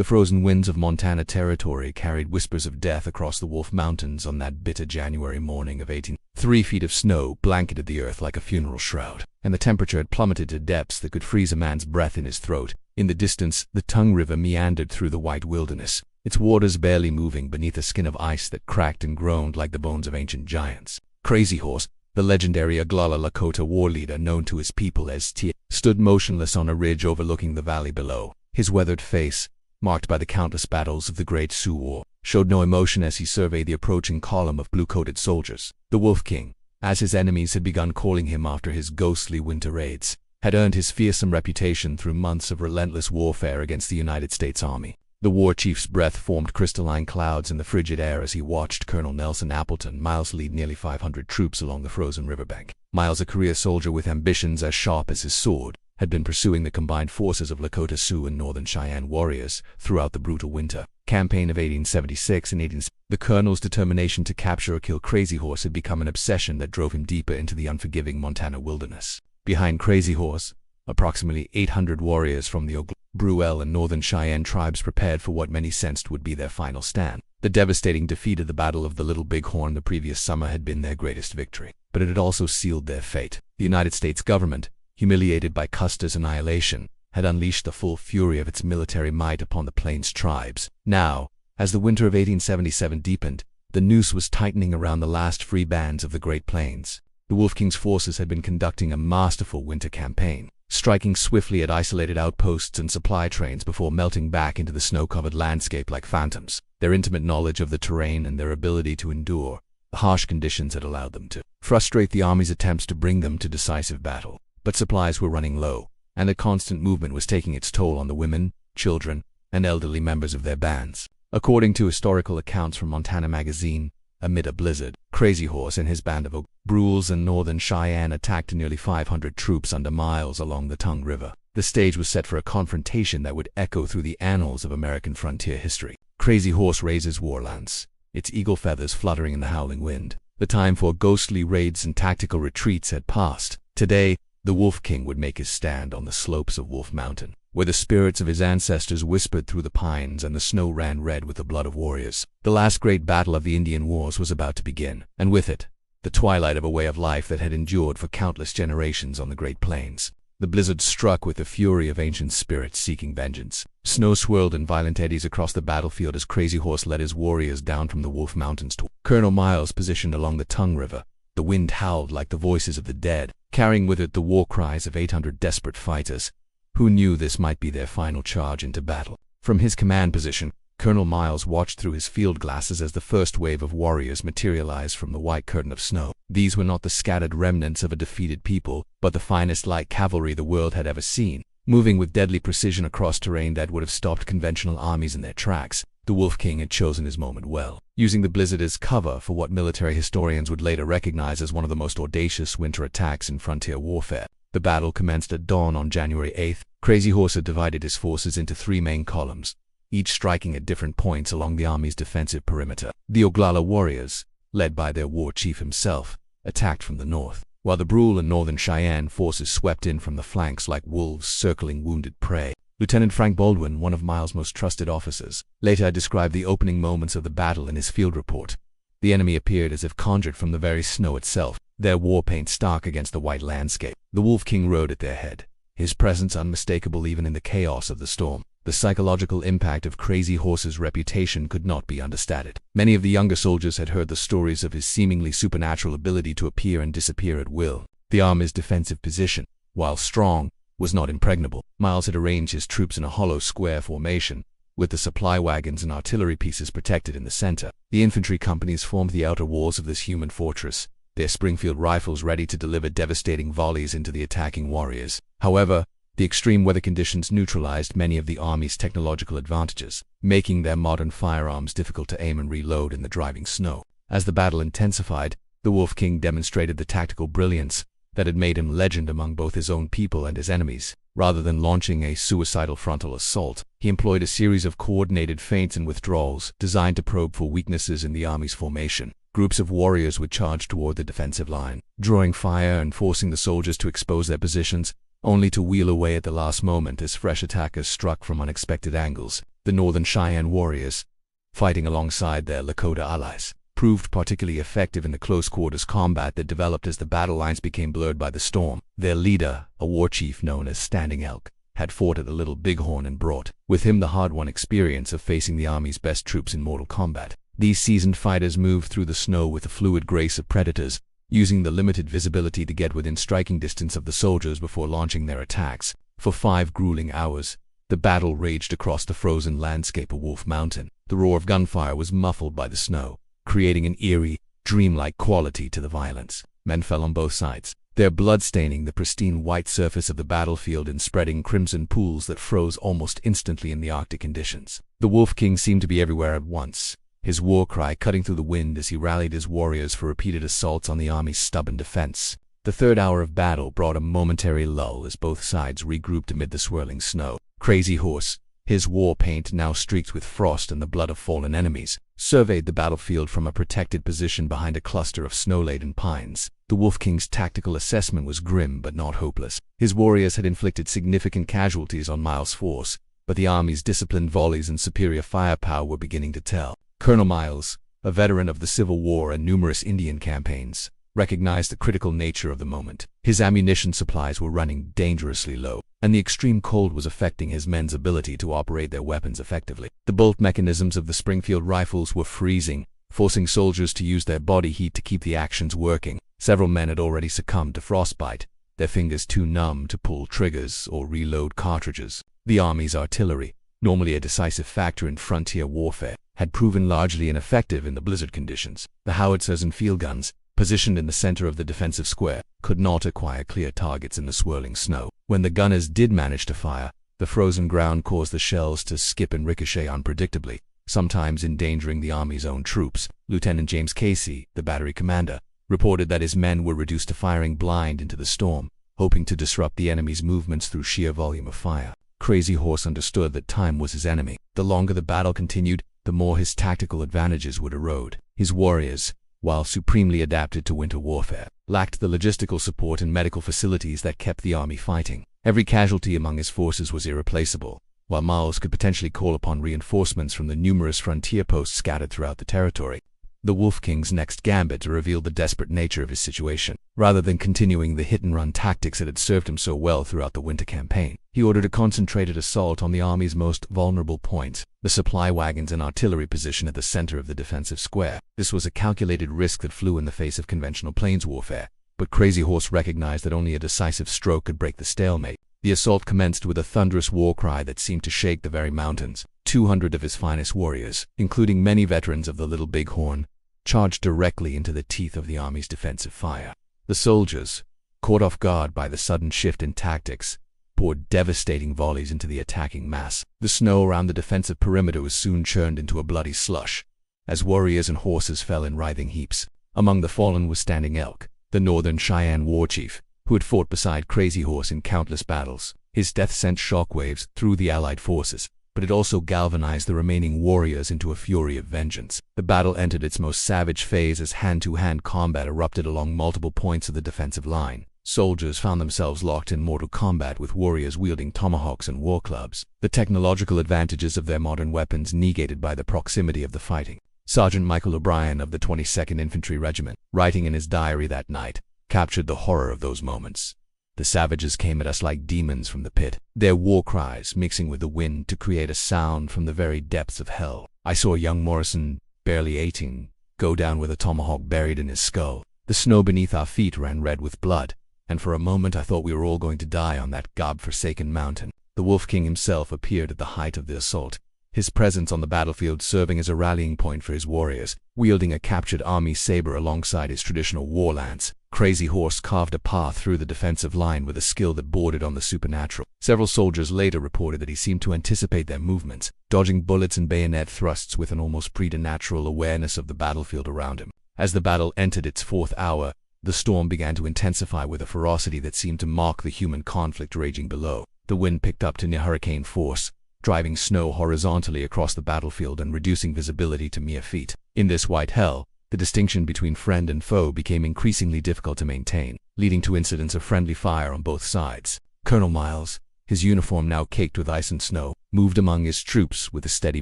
The frozen winds of Montana Territory carried whispers of death across the Wolf Mountains on that bitter January morning of 18. 3 feet of snow blanketed the earth like a funeral shroud, and the temperature had plummeted to depths that could freeze a man's breath in his throat. In the distance, the Tongue River meandered through the white wilderness, its waters barely moving beneath a skin of ice that cracked and groaned like the bones of ancient giants. Crazy Horse, the legendary Oglala Lakota war leader known to his people as Tia, stood motionless on a ridge overlooking the valley below. His weathered face, marked by the countless battles of the Great Sioux War, showed no emotion as he surveyed the approaching column of blue-coated soldiers. The Wolf King, as his enemies had begun calling him after his ghostly winter raids, had earned his fearsome reputation through months of relentless warfare against the United States Army. The war chief's breath formed crystalline clouds in the frigid air as he watched Colonel Nelson Appleton Miles lead nearly 500 troops along the frozen riverbank. Miles, a career soldier with ambitions as sharp as his sword, had been pursuing the combined forces of Lakota Sioux and Northern Cheyenne warriors throughout the brutal winter campaign of 1876 and 1870. The colonel's determination to capture or kill Crazy Horse had become an obsession that drove him deeper into the unforgiving Montana wilderness. Behind Crazy Horse, approximately 800 warriors from the Brule and Northern Cheyenne tribes prepared for what many sensed would be their final stand. The devastating defeat at the Battle of the Little Bighorn the previous summer had been their greatest victory, but it had also sealed their fate. The United States government, humiliated by Custer's annihilation, had unleashed the full fury of its military might upon the Plains tribes. Now, as the winter of 1877 deepened, the noose was tightening around the last free bands of the Great Plains. The Wolf King's forces had been conducting a masterful winter campaign, striking swiftly at isolated outposts and supply trains before melting back into the snow-covered landscape like phantoms. Their intimate knowledge of the terrain and their ability to endure the harsh conditions had allowed them to frustrate the Army's attempts to bring them to decisive battle. But supplies were running low, and the constant movement was taking its toll on the women, children, and elderly members of their bands. According to historical accounts from Montana Magazine, amid a blizzard, Crazy Horse and his band of Brules and Northern Cheyenne attacked nearly 500 troops under Miles along the Tongue River. The stage was set for a confrontation that would echo through the annals of American frontier history. Crazy Horse raises war lance, its eagle feathers fluttering in the howling wind. The time for ghostly raids and tactical retreats had passed. Today, the Wolf King would make his stand on the slopes of Wolf Mountain, where the spirits of his ancestors whispered through the pines and the snow ran red with the blood of warriors. The last great battle of the Indian Wars was about to begin, and with it, the twilight of a way of life that had endured for countless generations on the Great Plains. The blizzard struck with the fury of ancient spirits seeking vengeance. Snow swirled in violent eddies across the battlefield as Crazy Horse led his warriors down from the Wolf Mountains to Colonel Miles positioned along the Tongue River. The wind howled like the voices of the dead, carrying with it the war cries of 800 desperate fighters, who knew this might be their final charge into battle. From his command position, Colonel Miles watched through his field glasses as the first wave of warriors materialized from the white curtain of snow. These were not the scattered remnants of a defeated people, but the finest light cavalry the world had ever seen, moving with deadly precision across terrain that would have stopped conventional armies in their tracks. The Wolf King had chosen his moment well, using the blizzard as cover for what military historians would later recognize as one of the most audacious winter attacks in frontier warfare. The battle commenced at dawn on January 8th. Crazy Horse had divided his forces into 3 main columns, each striking at different points along the Army's defensive perimeter. The Oglala warriors, led by their war chief himself, attacked from the north, while the Brule and Northern Cheyenne forces swept in from the flanks like wolves circling wounded prey. Lieutenant Frank Baldwin, one of Miles' most trusted officers, later described the opening moments of the battle in his field report. The enemy appeared as if conjured from the very snow itself, their war paint stark against the white landscape. The Wolf King rode at their head, his presence unmistakable even in the chaos of the storm. The psychological impact of Crazy Horse's reputation could not be understated. Many of the younger soldiers had heard the stories of his seemingly supernatural ability to appear and disappear at will. The Army's defensive position, while strong, was not impregnable. Miles had arranged his troops in a hollow square formation, with the supply wagons and artillery pieces protected in the center. The infantry companies formed the outer walls of this human fortress, their Springfield rifles ready to deliver devastating volleys into the attacking warriors. However, the extreme weather conditions neutralized many of the Army's technological advantages, making their modern firearms difficult to aim and reload in the driving snow. As the battle intensified, the Wolf King demonstrated the tactical brilliance that had made him legend among both his own people and his enemies. Rather than launching a suicidal frontal assault, he employed a series of coordinated feints and withdrawals designed to probe for weaknesses in the Army's formation. Groups of warriors would charge toward the defensive line, drawing fire and forcing the soldiers to expose their positions, only to wheel away at the last moment as fresh attackers struck from unexpected angles. The Northern Cheyenne warriors, fighting alongside their Lakota allies, proved particularly effective in the close-quarters combat that developed as the battle lines became blurred by the storm. Their leader, a war chief known as Standing Elk, had fought at the Little Bighorn and brought with him the hard-won experience of facing the Army's best troops in mortal combat. These seasoned fighters moved through the snow with the fluid grace of predators, using the limited visibility to get within striking distance of the soldiers before launching their attacks. For 5 grueling hours, the battle raged across the frozen landscape of Wolf Mountain. The roar of gunfire was muffled by the snow, creating an eerie, dreamlike quality to the violence. Men fell on both sides, their blood staining the pristine white surface of the battlefield and spreading crimson pools that froze almost instantly in the Arctic conditions. The Wolf King seemed to be everywhere at once, his war cry cutting through the wind as he rallied his warriors for repeated assaults on the Army's stubborn defense. The third hour of battle brought a momentary lull as both sides regrouped amid the swirling snow. Crazy Horse, his war paint now streaked with frost and the blood of fallen enemies, surveyed the battlefield from a protected position behind a cluster of snow-laden pines. The Wolf King's tactical assessment was grim but not hopeless. His warriors had inflicted significant casualties on Miles' force, but the Army's disciplined volleys and superior firepower were beginning to tell. Colonel Miles, a veteran of the Civil War and numerous Indian campaigns, recognized the critical nature of the moment. His ammunition supplies were running dangerously low, and the extreme cold was affecting his men's ability to operate their weapons effectively. The bolt mechanisms of the Springfield rifles were freezing, forcing soldiers to use their body heat to keep the actions working. Several men had already succumbed to frostbite, their fingers too numb to pull triggers or reload cartridges. The Army's artillery, normally a decisive factor in frontier warfare, had proven largely ineffective in the blizzard conditions. The howitzers and field guns, positioned in the center of the defensive square, could not acquire clear targets in the swirling snow. When the gunners did manage to fire, the frozen ground caused the shells to skip and ricochet unpredictably, sometimes endangering the Army's own troops. Lieutenant James Casey, the battery commander, reported that his men were reduced to firing blind into the storm, hoping to disrupt the enemy's movements through sheer volume of fire. Crazy Horse understood that time was his enemy. The longer the battle continued, the more his tactical advantages would erode. His warriors, while supremely adapted to winter warfare, lacked the logistical support and medical facilities that kept the Army fighting. Every casualty among his forces was irreplaceable, while Miles could potentially call upon reinforcements from the numerous frontier posts scattered throughout the territory. The Wolf King's next gambit revealed the desperate nature of his situation. Rather than continuing the hit-and-run tactics that had served him so well throughout the winter campaign, he ordered a concentrated assault on the Army's most vulnerable points, the supply wagons and artillery position at the center of the defensive square. This was a calculated risk that flew in the face of conventional plains warfare, but Crazy Horse recognized that only a decisive stroke could break the stalemate. The assault commenced with a thunderous war cry that seemed to shake the very mountains. 200 of his finest warriors, including many veterans of the Little Bighorn, charged directly into the teeth of the Army's defensive fire. The soldiers, caught off guard by the sudden shift in tactics, poured devastating volleys into the attacking mass. The snow around the defensive perimeter was soon churned into a bloody slush, as warriors and horses fell in writhing heaps. Among the fallen was Standing Elk, the Northern Cheyenne war chief, who had fought beside Crazy Horse in countless battles. His death sent shockwaves through the Allied forces, but it also galvanized the remaining warriors into a fury of vengeance. The battle entered its most savage phase as hand-to-hand combat erupted along multiple points of the defensive line. Soldiers found themselves locked in mortal combat with warriors wielding tomahawks and war clubs, the technological advantages of their modern weapons negated by the proximity of the fighting. Sergeant Michael O'Brien of the 22nd Infantry Regiment, writing in his diary that night, captured the horror of those moments. The savages came at us like demons from the pit, their war cries mixing with the wind to create a sound from the very depths of hell. I saw young Morrison, barely 18, go down with a tomahawk buried in his skull. The snow beneath our feet ran red with blood, and for a moment I thought we were all going to die on that God-forsaken mountain. The Wolf King himself appeared at the height of the assault, his presence on the battlefield serving as a rallying point for his warriors, wielding a captured Army saber alongside his traditional war lance. Crazy Horse carved a path through the defensive line with a skill that bordered on the supernatural. Several soldiers later reported that he seemed to anticipate their movements, dodging bullets and bayonet thrusts with an almost preternatural awareness of the battlefield around him. As the battle entered its 4th hour, the storm began to intensify with a ferocity that seemed to mock the human conflict raging below. The wind picked up to near hurricane force, driving snow horizontally across the battlefield and reducing visibility to mere feet. In this white hell, the distinction between friend and foe became increasingly difficult to maintain, leading to incidents of friendly fire on both sides. Colonel Miles, his uniform now caked with ice and snow, moved among his troops with the steady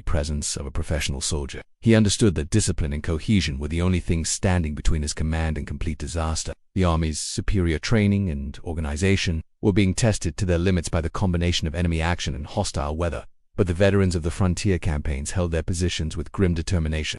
presence of a professional soldier. He understood that discipline and cohesion were the only things standing between his command and complete disaster. The army's superior training and organization were being tested to their limits by the combination of enemy action and hostile weather, but the veterans of the frontier campaigns held their positions with grim determination.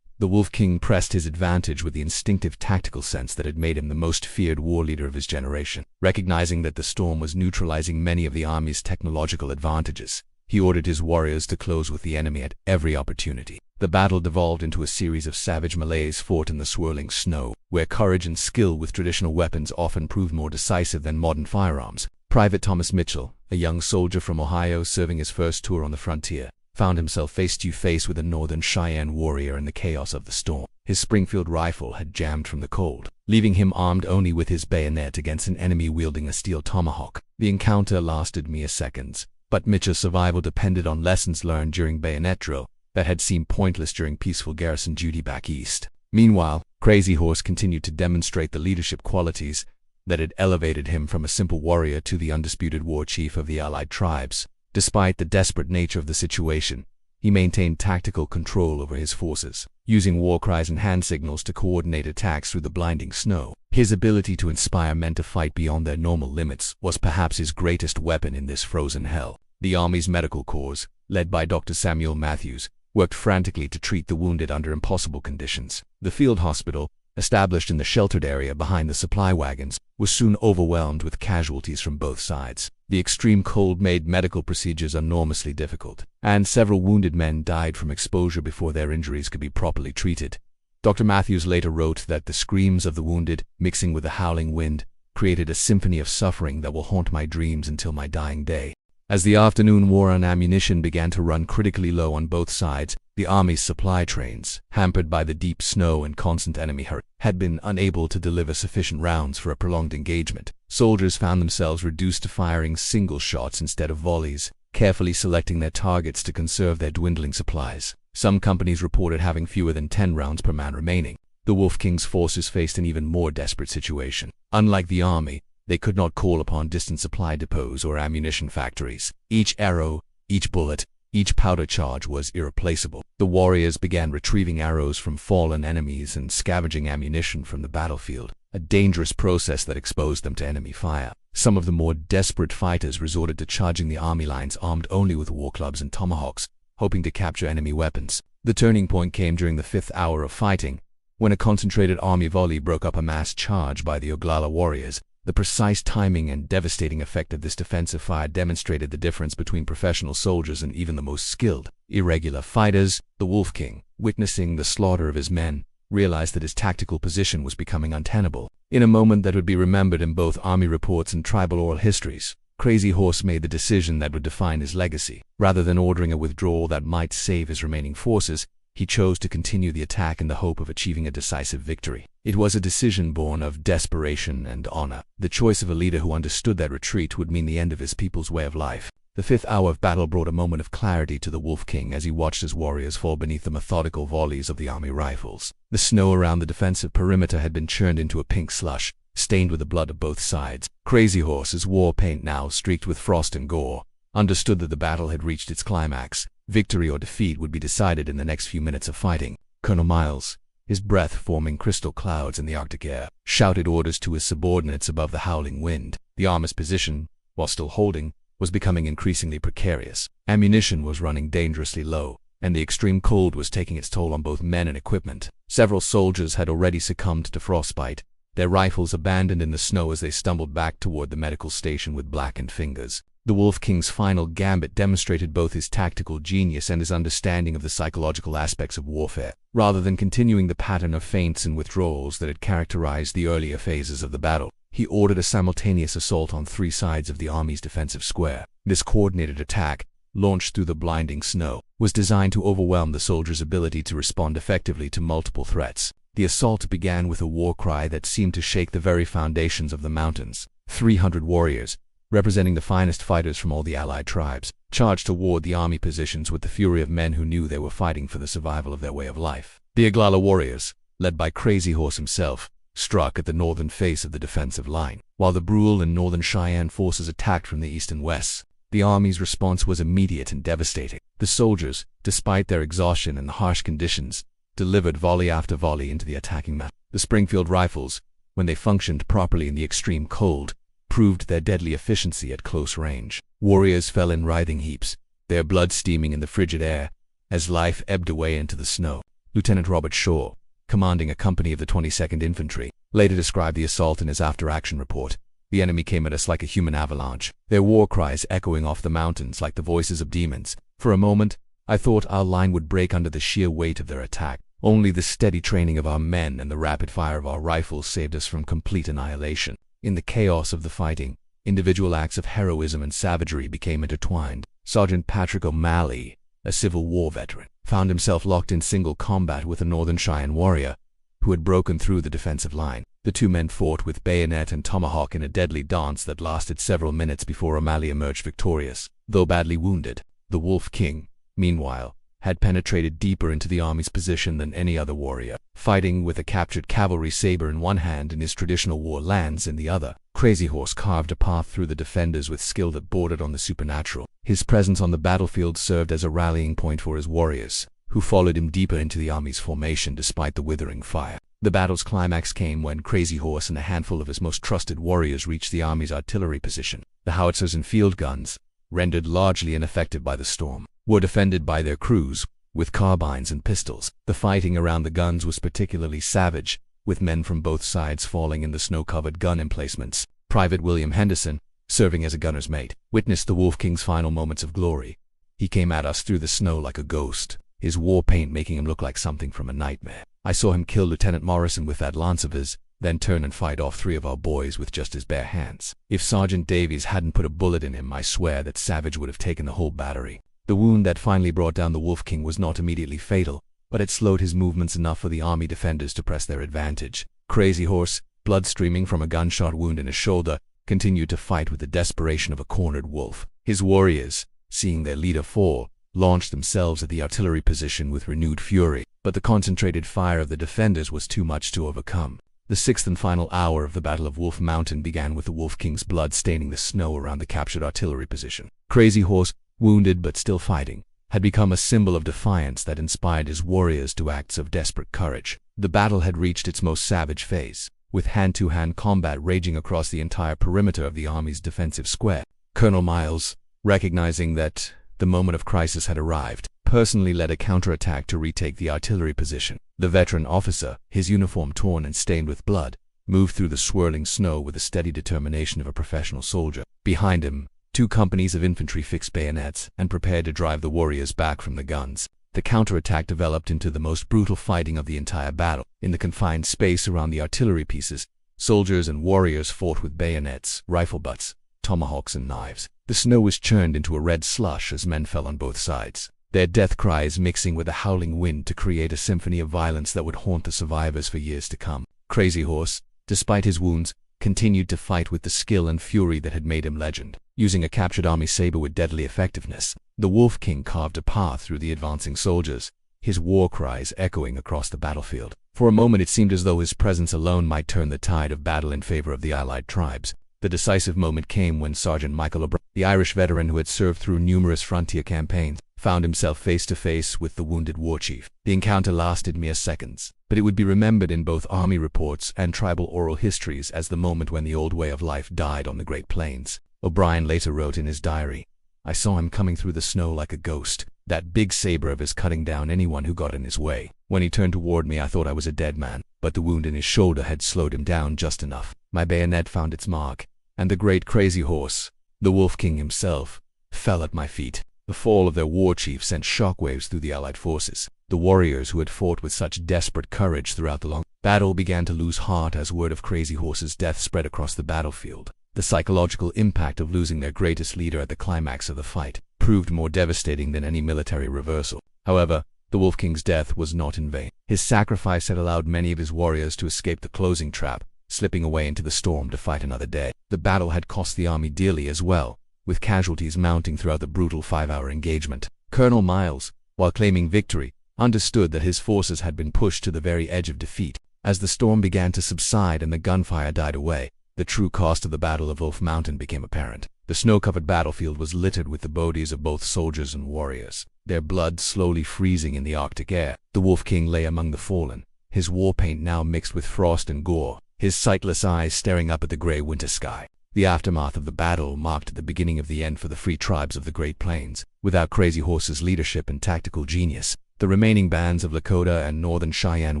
The Wolf King pressed his advantage with the instinctive tactical sense that had made him the most feared war leader of his generation. Recognizing that the storm was neutralizing many of the army's technological advantages, he ordered his warriors to close with the enemy at every opportunity. The battle devolved into a series of savage melees fought in the swirling snow, where courage and skill with traditional weapons often proved more decisive than modern firearms. Private Thomas Mitchell, a young soldier from Ohio serving his first tour on the frontier, found himself face-to-face with a northern Cheyenne warrior in the chaos of the storm. His Springfield rifle had jammed from the cold, leaving him armed only with his bayonet against an enemy wielding a steel tomahawk. The encounter lasted mere seconds, but Mitchell's survival depended on lessons learned during bayonet drill that had seemed pointless during peaceful garrison duty back east. Meanwhile, Crazy Horse continued to demonstrate the leadership qualities that had elevated him from a simple warrior to the undisputed war chief of the allied tribes. Despite the desperate nature of the situation, he maintained tactical control over his forces, using war cries and hand signals to coordinate attacks through the blinding snow. His ability to inspire men to fight beyond their normal limits was perhaps his greatest weapon in this frozen hell. The Army's medical corps, led by Dr. Samuel Matthews, worked frantically to treat the wounded under impossible conditions. The field hospital, established in the sheltered area behind the supply wagons, was soon overwhelmed with casualties from both sides. The extreme cold made medical procedures enormously difficult, and several wounded men died from exposure before their injuries could be properly treated. Dr. Matthews later wrote that the screams of the wounded, mixing with the howling wind, created a symphony of suffering that will haunt my dreams until my dying day. As the afternoon war on ammunition began to run critically low on both sides, the Army's supply trains, hampered by the deep snow and constant enemy hurry, had been unable to deliver sufficient rounds for a prolonged engagement. Soldiers found themselves reduced to firing single shots instead of volleys, carefully selecting their targets to conserve their dwindling supplies. Some companies reported having fewer than 10 rounds per man remaining. The Wolf King's forces faced an even more desperate situation. Unlike the Army, they could not call upon distant supply depots or ammunition factories. Each arrow, each bullet, each powder charge was irreplaceable. The warriors began retrieving arrows from fallen enemies and scavenging ammunition from the battlefield, a dangerous process that exposed them to enemy fire. Some of the more desperate fighters resorted to charging the army lines armed only with war clubs and tomahawks, hoping to capture enemy weapons. The turning point came during the 5th hour of fighting, when a concentrated army volley broke up a mass charge by the Oglala warriors. The precise timing and devastating effect of this defensive fire demonstrated the difference between professional soldiers and even the most skilled, irregular fighters. The Wolf King, witnessing the slaughter of his men, realized that his tactical position was becoming untenable. In a moment that would be remembered in both army reports and tribal oral histories, Crazy Horse made the decision that would define his legacy. Rather than ordering a withdrawal that might save his remaining forces, he chose to continue the attack in the hope of achieving a decisive victory. It was a decision born of desperation and honor. The choice of a leader who understood that retreat would mean the end of his people's way of life. The 5th hour of battle brought a moment of clarity to the Wolf King as he watched his warriors fall beneath the methodical volleys of the army rifles. The snow around the defensive perimeter had been churned into a pink slush, stained with the blood of both sides. Crazy Horse's war paint now streaked with frost and gore, understood that the battle had reached its climax. Victory or defeat would be decided in the next few minutes of fighting. Colonel Miles, his breath forming crystal clouds in the Arctic air, shouted orders to his subordinates above the howling wind. The army's position, while still holding, was becoming increasingly precarious. Ammunition was running dangerously low, and the extreme cold was taking its toll on both men and equipment. Several soldiers had already succumbed to frostbite, their rifles abandoned in the snow as they stumbled back toward the medical station with blackened fingers. The Wolf King's final gambit demonstrated both his tactical genius and his understanding of the psychological aspects of warfare. Rather than continuing the pattern of feints and withdrawals that had characterized the earlier phases of the battle, he ordered a simultaneous assault on 3 sides of the army's defensive square. This coordinated attack, launched through the blinding snow, was designed to overwhelm the soldiers' ability to respond effectively to multiple threats. The assault began with a war cry that seemed to shake the very foundations of the mountains. 300 warriors, representing the finest fighters from all the allied tribes, charged toward the army positions with the fury of men who knew they were fighting for the survival of their way of life. The Oglala warriors, led by Crazy Horse himself, struck at the northern face of the defensive line. While the Brule and Northern Cheyenne forces attacked from the east and west, the Army's response was immediate and devastating. The soldiers, despite their exhaustion and the harsh conditions, delivered volley after volley into the attacking mass. The Springfield rifles, when they functioned properly in the extreme cold, proved their deadly efficiency at close range. Warriors fell in writhing heaps, their blood steaming in the frigid air, as life ebbed away into the snow. Lieutenant Robert Shaw, commanding a company of the 22nd Infantry, later described the assault in his after-action report. The enemy came at us like a human avalanche, their war cries echoing off the mountains like the voices of demons. For a moment, I thought our line would break under the sheer weight of their attack. Only the steady training of our men and the rapid fire of our rifles saved us from complete annihilation. In the chaos of the fighting, individual acts of heroism and savagery became intertwined. Sergeant Patrick O'Malley, a Civil War veteran, found himself locked in single combat with a Northern Cheyenne warrior who had broken through the defensive line. The two men fought with bayonet and tomahawk in a deadly dance that lasted several minutes before O'Malley emerged victorious. Though badly wounded, the Wolf King, meanwhile, had penetrated deeper into the Army's position than any other warrior. Fighting with a captured cavalry saber in one hand and his traditional war lance in the other, Crazy Horse carved a path through the defenders with skill that bordered on the supernatural. His presence on the battlefield served as a rallying point for his warriors, who followed him deeper into the Army's formation despite the withering fire. The battle's climax came when Crazy Horse and a handful of his most trusted warriors reached the Army's artillery position. The howitzers and field guns, rendered largely ineffective by the storm, were defended by their crews with carbines and pistols. The fighting around the guns was particularly savage, with men from both sides falling in the snow-covered gun emplacements. Private William Henderson, serving as a gunner's mate, witnessed the Wolf King's final moments of glory. He came at us through the snow like a ghost, his war paint making him look like something from a nightmare. I saw him kill Lieutenant Morrison with that lance of his, then turn and fight off 3 of our boys with just his bare hands. If Sergeant Davies hadn't put a bullet in him, I swear that Savage would have taken the whole battery. The wound that finally brought down the Wolf King was not immediately fatal, but it slowed his movements enough for the Army defenders to press their advantage. Crazy Horse, blood streaming from a gunshot wound in his shoulder, continued to fight with the desperation of a cornered wolf. His warriors, seeing their leader fall, launched themselves at the artillery position with renewed fury, but the concentrated fire of the defenders was too much to overcome. The 6th and final hour of the Battle of Wolf Mountain began with the Wolf King's blood staining the snow around the captured artillery position. Crazy Horse, wounded but still fighting, had become a symbol of defiance that inspired his warriors to acts of desperate courage. The battle had reached its most savage phase, with hand-to-hand combat raging across the entire perimeter of the Army's defensive square. Colonel Miles, recognizing that the moment of crisis had arrived, personally led a counterattack to retake the artillery position. The veteran officer, his uniform torn and stained with blood, moved through the swirling snow with the steady determination of a professional soldier. Behind him, 2 companies of infantry fixed bayonets and prepared to drive the warriors back from the guns. The counterattack developed into the most brutal fighting of the entire battle. In the confined space around the artillery pieces, soldiers and warriors fought with bayonets, rifle butts, tomahawks, and knives. The snow was churned into a red slush as men fell on both sides, their death cries mixing with the howling wind to create a symphony of violence that would haunt the survivors for years to come. Crazy Horse, despite his wounds, continued to fight with the skill and fury that had made him legend. Using a captured Army saber with deadly effectiveness, the Wolf King carved a path through the advancing soldiers, his war cries echoing across the battlefield. For a moment it seemed as though his presence alone might turn the tide of battle in favor of the Allied tribes. The decisive moment came when Sergeant Michael O'Brien, the Irish veteran who had served through numerous frontier campaigns, found himself face to face with the wounded war chief. The encounter lasted mere seconds, but it would be remembered in both Army reports and tribal oral histories as the moment when the old way of life died on the Great Plains. O'Brien later wrote in his diary, "I saw him coming through the snow like a ghost, that big saber of his cutting down anyone who got in his way. When he turned toward me I thought I was a dead man, but the wound in his shoulder had slowed him down just enough. My bayonet found its mark, and the great Crazy Horse, the Wolf King himself, fell at my feet." The fall of their war chief sent shockwaves through the Allied forces. The warriors who had fought with such desperate courage throughout the long battle began to lose heart as word of Crazy Horse's death spread across the battlefield. The psychological impact of losing their greatest leader at the climax of the fight proved more devastating than any military reversal. However, the Wolf King's death was not in vain. His sacrifice had allowed many of his warriors to escape the closing trap, slipping away into the storm to fight another day. The battle had cost the Army dearly as well, with casualties mounting throughout the brutal 5-hour engagement. Colonel Miles, while claiming victory, understood that his forces had been pushed to the very edge of defeat. As the storm began to subside and the gunfire died away, the true cost of the Battle of Wolf Mountain became apparent. The snow-covered battlefield was littered with the bodies of both soldiers and warriors, their blood slowly freezing in the Arctic air. The Wolf King lay among the fallen, his war paint now mixed with frost and gore, his sightless eyes staring up at the gray winter sky. The aftermath of the battle marked the beginning of the end for the free tribes of the Great Plains. Without Crazy Horse's leadership and tactical genius, the remaining bands of Lakota and Northern Cheyenne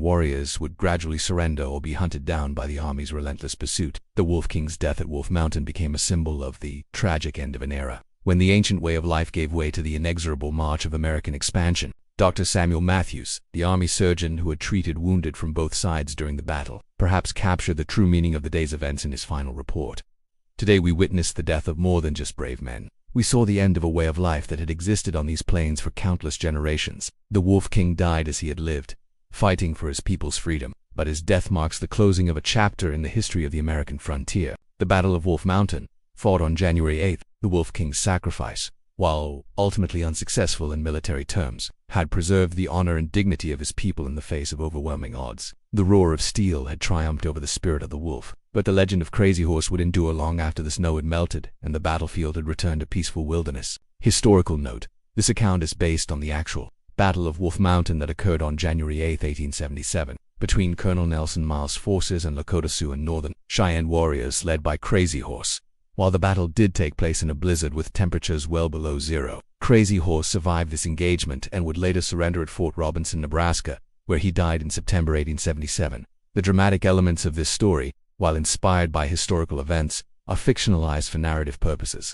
warriors would gradually surrender or be hunted down by the Army's relentless pursuit. The Wolf King's death at Wolf Mountain became a symbol of the tragic end of an era, when the ancient way of life gave way to the inexorable march of American expansion. Dr. Samuel Matthews, the Army surgeon who had treated wounded from both sides during the battle, perhaps captured the true meaning of the day's events in his final report. Today we witnessed the death of more than just brave men. We saw the end of a way of life that had existed on these plains for countless generations. The Wolf King died as he had lived, fighting for his people's freedom, but his death marks the closing of a chapter in the history of the American frontier. The Battle of Wolf Mountain, fought on January 8th, the Wolf King's sacrifice, while ultimately unsuccessful in military terms, had preserved the honor and dignity of his people in the face of overwhelming odds. The roar of steel had triumphed over the spirit of the wolf, but the legend of Crazy Horse would endure long after the snow had melted and the battlefield had returned to peaceful wilderness. Historical note: this account is based on the actual Battle of Wolf Mountain that occurred on January 8, 1877, between Colonel Nelson Miles' forces and Lakota Sioux and Northern Cheyenne warriors led by Crazy Horse. While the battle did take place in a blizzard with temperatures well below zero, Crazy Horse survived this engagement and would later surrender at Fort Robinson, Nebraska, where he died in September 1877. The dramatic elements of this story, while inspired by historical events, are fictionalized for narrative purposes.